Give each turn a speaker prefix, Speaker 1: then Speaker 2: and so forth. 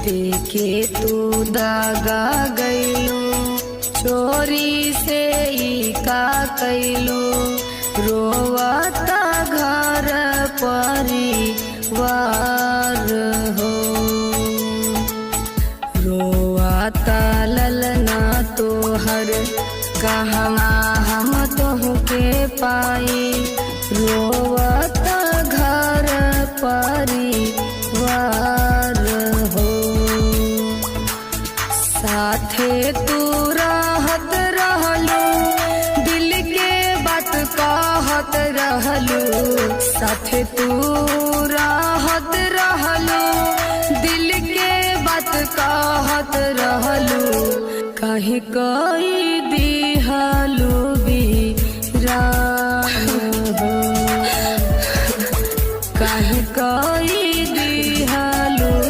Speaker 1: देखे तू दागा गईलू, चोरी से ही का कैलू। रोवता घर परिवार हो, रोवता ललना तोहर कहवा हम तोहके पाई। रोवता घर परिवार हो, साथे तू रहत रहलू, दिल के बात कहत रहलू। साथे तू रहत रहलू, दिल के बात कहत रहलू। कहीं कई दिहलू